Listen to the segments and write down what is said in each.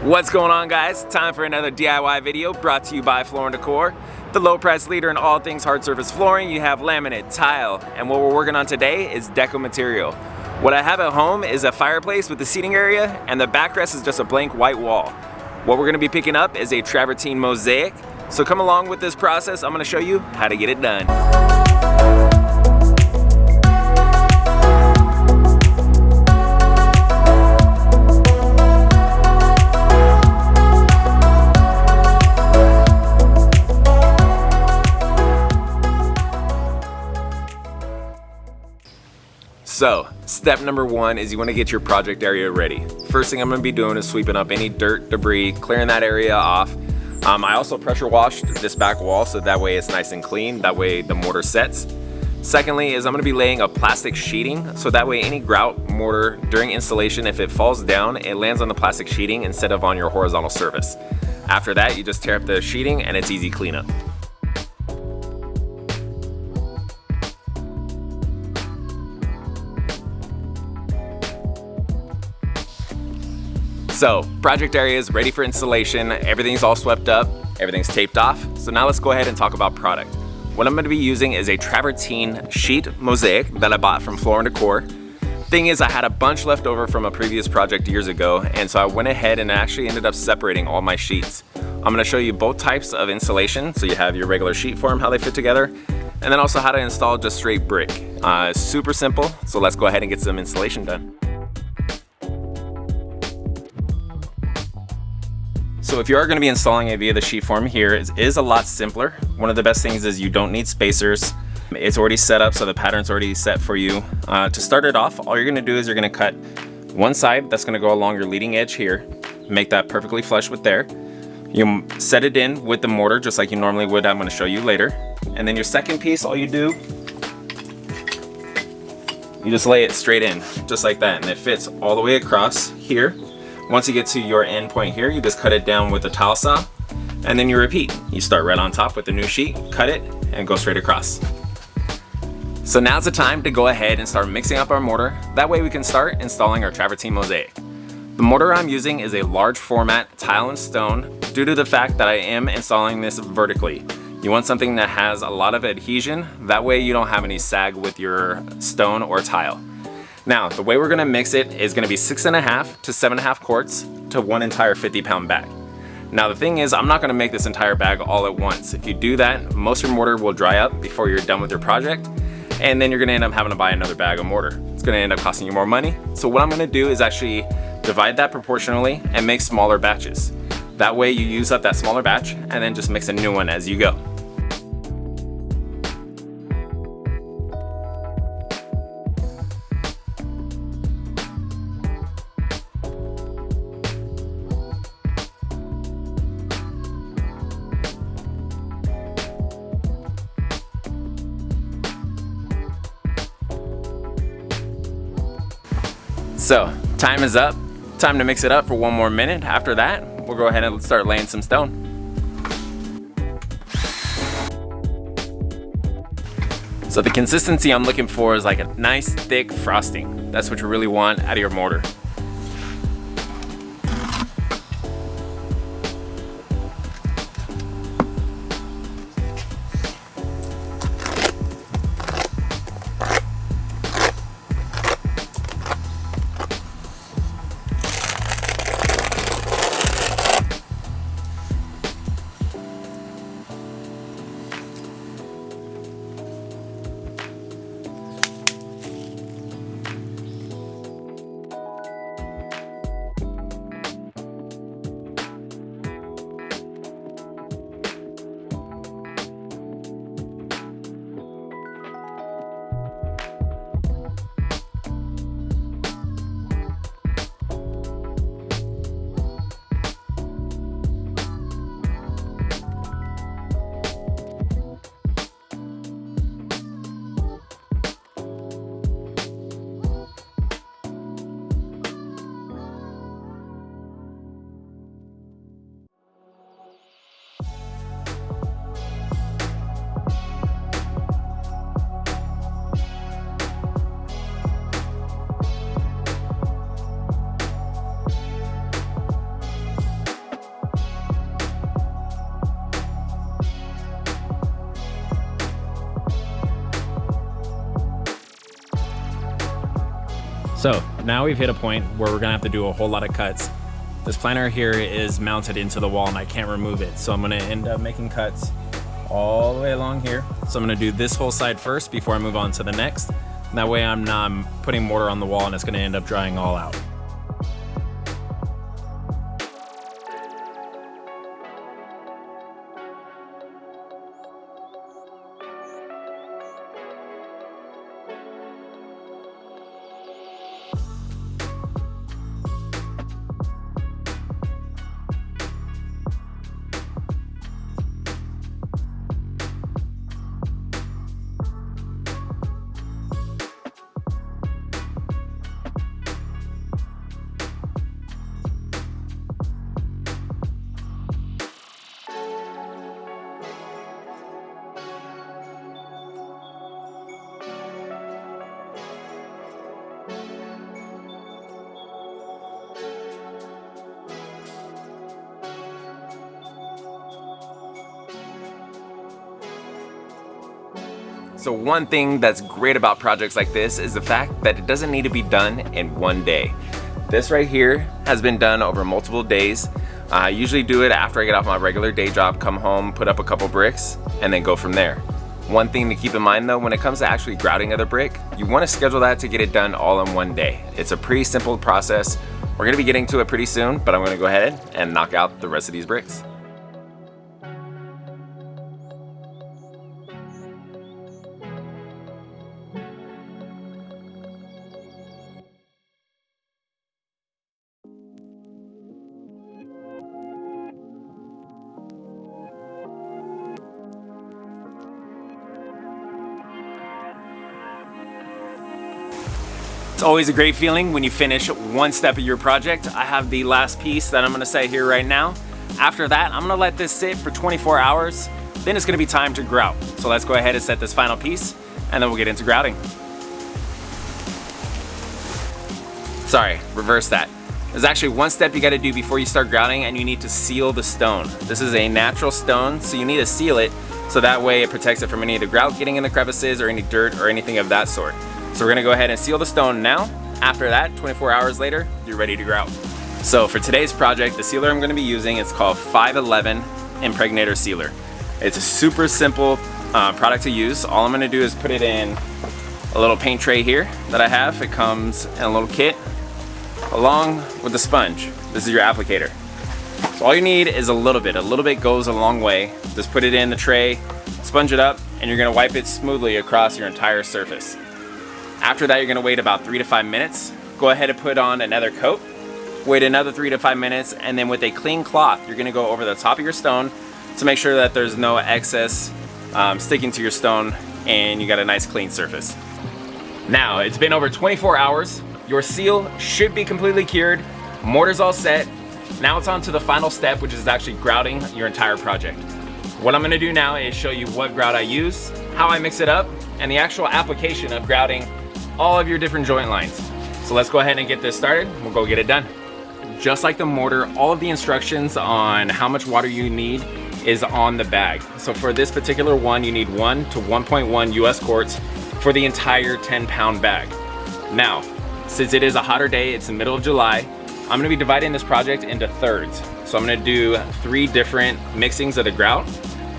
What's going on, guys? Time for another DIY video brought to you by Floor & Decor, the low price leader in all things hard surface flooring. You have laminate, tile, and what we're working on today is deco material. What I have at home is a fireplace with the seating area, and the backrest is just a blank white wall. What we're going to be picking up is a travertine mosaic. So come along with this process. I'm going to show you how to get it done. So, step number one is you want to get your project area ready. First thing I'm going to be doing is sweeping up any dirt, debris, clearing that area off. I also pressure washed this back wall so that way it's nice and clean, that way the mortar sets. Secondly is I'm going to be laying a plastic sheeting so that way any grout mortar during installation, if it falls down, it lands on the plastic sheeting instead of on your horizontal surface. After that, you just tear up the sheeting and it's easy cleanup. So, project area is ready for installation, everything's all swept up, everything's taped off. So now let's go ahead and talk about product. What I'm going to be using is a travertine sheet mosaic that I bought from Floor & Decor. Thing is, I had a bunch left over from a previous project years ago, and so I went ahead and actually ended up separating all my sheets. I'm going to show you both types of installation, so you have your regular sheet form, how they fit together, and then also how to install just straight brick. Super simple, so let's go ahead and get some installation done. So if you are going to be installing it via the sheet form here, it is a lot simpler. One of the best things is you don't need spacers. It's already set up, so the pattern's already set for you. To start it off, all you're going to do is you're going to cut one side that's going to go along your leading edge here. Make that perfectly flush with there. You set it in with the mortar just like you normally would. I'm going to show you later. And then your second piece, all you do, you just lay it straight in, just like that. And it fits all the way across here. Once you get to your end point here, you just cut it down with a tile saw, and then you repeat. You start right on top with the new sheet, cut it, and go straight across. So now's the time to go ahead and start mixing up our mortar. That way we can start installing our travertine mosaic. The mortar I'm using is a large format tile and stone due to the fact that I am installing this vertically. You want something that has a lot of adhesion, that way you don't have any sag with your stone or tile. Now, the way we're gonna mix it is gonna be 6.5 to 7.5 quarts to one entire 50-pound bag. Now, the thing is, I'm not gonna make this entire bag all at once. If you do that, most of your mortar will dry up before you're done with your project, and then you're gonna end up having to buy another bag of mortar. It's gonna end up costing you more money. So what I'm gonna do is actually divide that proportionally and make smaller batches. That way you use up that smaller batch and then just mix a new one as you go. So, time is up. Time to mix it up for one more minute. After that, we'll go ahead and start laying some stone. So the consistency I'm looking for is like a nice thick frosting. That's what you really want out of your mortar. So now we've hit a point where we're gonna have to do a whole lot of cuts. This planter here is mounted into the wall and I can't remove it. So I'm gonna end up making cuts all the way along here. So I'm gonna do this whole side first before I move on to the next. That way I'm not putting mortar on the wall and it's gonna end up drying all out. So one thing that's great about projects like this is the fact that it doesn't need to be done in one day. This right here has been done over multiple days. I usually do it after I get off my regular day job, come home, put up a couple bricks, and then go from there. One thing to keep in mind though, when it comes to actually grouting of the brick, you want to schedule that to get it done all in one day. It's a pretty simple process. We're going to be getting to it pretty soon, but I'm going to go ahead and knock out the rest of these bricks. It's always a great feeling when you finish one step of your project. I have the last piece that I'm gonna set here right now. After that, I'm gonna let this sit for 24 hours. Then it's gonna be time to grout. So let's go ahead and set this final piece and then we'll get into grouting. Sorry, reverse that. There's actually one step you gotta do before you start grouting, and you need to seal the stone. This is a natural stone, so you need to seal it so that way it protects it from any of the grout getting in the crevices or any dirt or anything of that sort. So we're gonna go ahead and seal the stone now. After that, 24 hours later, you're ready to grout. So for today's project, the sealer I'm gonna be using is called 511 Impregnator Sealer. It's a super simple product to use. All I'm gonna do is put it in a little paint tray here that I have. It comes in a little kit along with the sponge. This is your applicator. So all you need is a little bit. A little bit goes a long way. Just put it in the tray, sponge it up, and you're gonna wipe it smoothly across your entire surface. After that, you're gonna wait about 3 to 5 minutes. Go ahead and put on another coat. Wait another 3 to 5 minutes, and then with a clean cloth, you're gonna go over the top of your stone to make sure that there's no excess sticking to your stone and you got a nice clean surface. Now, it's been over 24 hours. Your seal should be completely cured. Mortar's all set. Now it's on to the final step, which is actually grouting your entire project. What I'm gonna do now is show you what grout I use, how I mix it up, and the actual application of grouting all of your different joint lines. So let's go ahead and get this started. We'll go get it done. Just like the mortar, all of the instructions on how much water you need is on the bag. So for this particular one, you need 1 to 1.1 US quarts for the entire 10-pound bag. Now, since it is a hotter day, it's the middle of July, I'm gonna be dividing this project into thirds. So I'm gonna do 3 different mixings of the grout.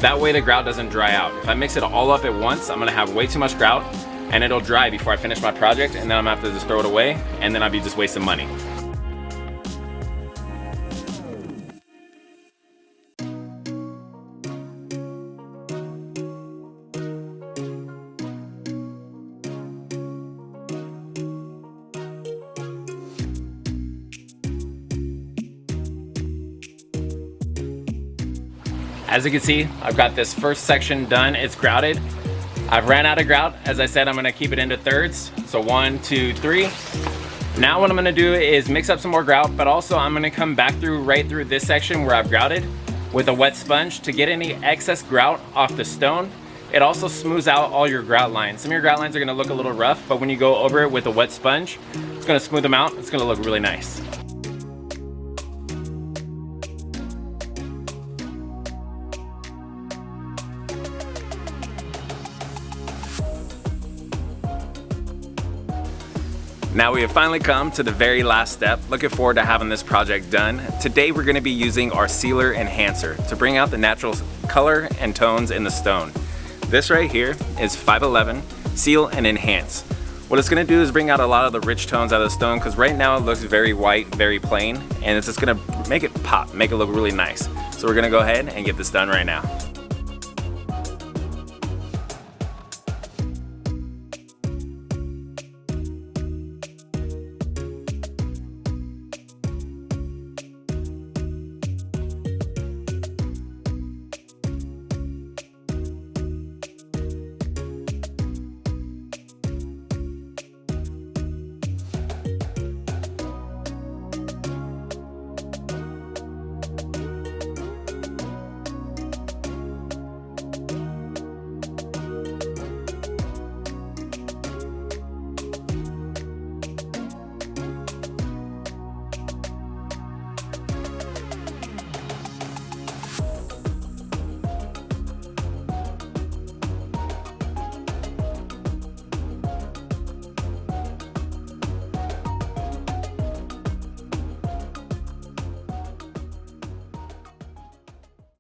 That way the grout doesn't dry out. If I mix it all up at once, I'm gonna have way too much grout and it'll dry before I finish my project, and then I'm gonna have to just throw it away, and then I'll be just wasting money. As you can see, I've got this first section done. It's grouted. I've ran out of grout. As I said, I'm gonna keep it into thirds. So 1, 2, 3. Now what I'm gonna do is mix up some more grout, but also I'm gonna come back right through this section where I've grouted with a wet sponge to get any excess grout off the stone. It also smooths out all your grout lines. Some of your grout lines are gonna look a little rough, but when you go over it with a wet sponge, it's gonna smooth them out. It's gonna look really nice. Now we have finally come to the very last step. Looking forward to having this project done. Today we're going to be using our sealer enhancer to bring out the natural color and tones in the stone. This right here is 511 Seal and Enhance. What it's going to do is bring out a lot of the rich tones out of the stone, because right now it looks very white, very plain, and it's just going to make it pop, make it look really nice. So we're going to go ahead and get this done right now.